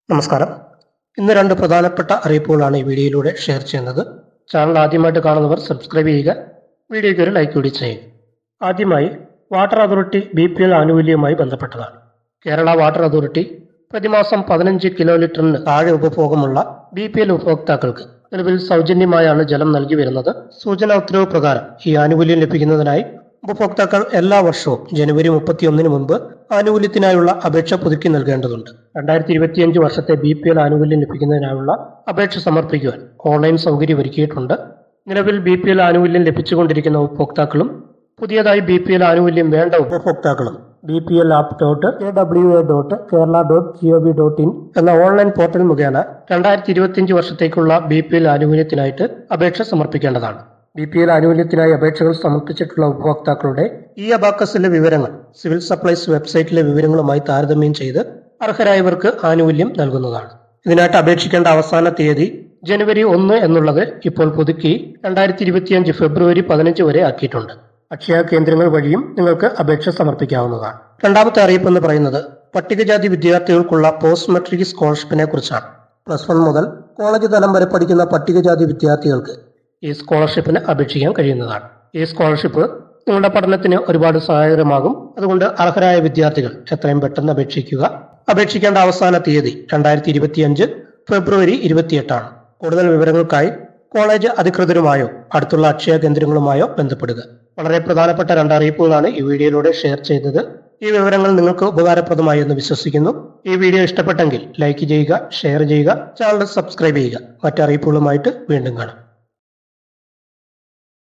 നമസ്കാരം. ഇന്ന് രണ്ട് പ്രധാനപ്പെട്ട അറിയിപ്പുകളാണ് ഈ വീഡിയോയിലൂടെ ഷെയർ ചെയ്യുന്നത്. ചാനൽ ആദ്യമായിട്ട് കാണുന്നവർ സബ്സ്ക്രൈബ് ചെയ്യുക, വീഡിയോയ്ക്ക് ഒരു ലൈക്ക് കൂടി ചെയ്യുക. ആദ്യമായി വാട്ടർ അതോറിറ്റി BPL ആനുകൂല്യവുമായി ബന്ധപ്പെട്ടതാണ്. കേരള വാട്ടർ അതോറിറ്റി പ്രതിമാസം 15 കിലോ ലിറ്ററിന് താഴെ ഉപഭോഗമുള്ള BPL ഉപഭോക്താക്കൾക്ക് നിലവിൽ സൗജന്യമായാണ് ജലം നൽകി വരുന്നത്. സൂചനാ ഉത്തരവ് പ്രകാരം ഈ ആനുകൂല്യം ലഭിക്കുന്നതിനായി ഉപഭോക്താക്കൾ എല്ലാ വർഷവും ജനുവരി 31 മുൻപ് ആനുകൂല്യത്തിനായുള്ള അപേക്ഷ പുതുക്കി നൽകേണ്ടതുണ്ട്. 2025 വർഷത്തെ BPL ആനുകൂല്യം ലഭിക്കുന്നതിനായുള്ള അപേക്ഷ സമർപ്പിക്കുവാൻ ഓൺലൈൻ സൗകര്യം ഒരുക്കിയിട്ടുണ്ട്. നിലവിൽ BPL ആനുകൂല്യം ലഭിച്ചുകൊണ്ടിരിക്കുന്ന ഉപഭോക്താക്കളും പുതിയതായി BPL ആനുകൂല്യം വേണ്ട ഉപഭോക്താക്കളും BPL-app.kwa.kerala.gov.in എന്ന ഓൺലൈൻ പോർട്ടൽ മുഖേന 2025 വർഷത്തേക്കുള്ള BPL ആനുകൂല്യത്തിനായിട്ട് അപേക്ഷ സമർപ്പിക്കേണ്ടതാണ്. BPL ആനുകൂല്യത്തിനായി അപേക്ഷകൾ സമർപ്പിച്ചിട്ടുള്ള ഉപഭോക്താക്കളുടെ അബാക്കസിലെ വിവരങ്ങൾ സിവിൽ സപ്ലൈസ് വെബ്സൈറ്റിലെ വിവരങ്ങളുമായി താരതമ്യം ചെയ്ത് അർഹരായവർക്ക് ആനുകൂല്യം നൽകുന്നതാണ്. ഇതിനായിട്ട് അപേക്ഷിക്കേണ്ട അവസാന തീയതി ജനുവരി 1 എന്നുള്ളത് ഇപ്പോൾ പുതുക്കി 2025 ഫെബ്രുവരി 15 വരെ ആക്കിയിട്ടുണ്ട്. അക്ഷയ കേന്ദ്രങ്ങൾ വഴിയും നിങ്ങൾക്ക് അപേക്ഷ സമർപ്പിക്കാവുന്നതാണ്. രണ്ടാമത്തെ അറിയിപ്പ് എന്ന് പറയുന്നത് പട്ടികജാതി വിദ്യാർത്ഥികൾക്കുള്ള പോസ്റ്റ് മെട്രിക് സ്കോളർഷിപ്പിനെ കുറിച്ചാണ്. +1 മുതൽ കോളേജ് തലം വരെ പഠിക്കുന്ന പട്ടികജാതി വിദ്യാർത്ഥികൾക്ക് ഈ സ്കോളർഷിപ്പിന് അപേക്ഷിക്കാൻ കഴിയുന്നതാണ്. ഈ സ്കോളർഷിപ്പ് നിങ്ങളുടെ പഠനത്തിന് ഒരുപാട് സഹായകരമാകും. അതുകൊണ്ട് അർഹരായ വിദ്യാർത്ഥികൾ എത്രയും പെട്ടെന്ന് അപേക്ഷിക്കുക. അപേക്ഷിക്കേണ്ട അവസാന തീയതി 2025 ഫെബ്രുവരി 28 ആണ്. കൂടുതൽ വിവരങ്ങൾക്കായി കോളേജ് അധികൃതരുമായോ അടുത്തുള്ള അക്ഷയ കേന്ദ്രങ്ങളുമായോ ബന്ധപ്പെടുക. വളരെ പ്രധാനപ്പെട്ട രണ്ട് അറിയിപ്പുകളാണ് ഈ വീഡിയോയിലൂടെ ഷെയർ ചെയ്തത്. ഈ വിവരങ്ങൾ നിങ്ങൾക്ക് ഉപകാരപ്രദമായി എന്ന് വിശ്വസിക്കുന്നു. ഈ വീഡിയോ ഇഷ്ടപ്പെട്ടെങ്കിൽ ലൈക്ക് ചെയ്യുക, ഷെയർ ചെയ്യുക, ചാനൽ സബ്സ്ക്രൈബ് ചെയ്യുക. മറ്ററിയിപ്പുകളുമായിട്ട് വീണ്ടും കാണാം.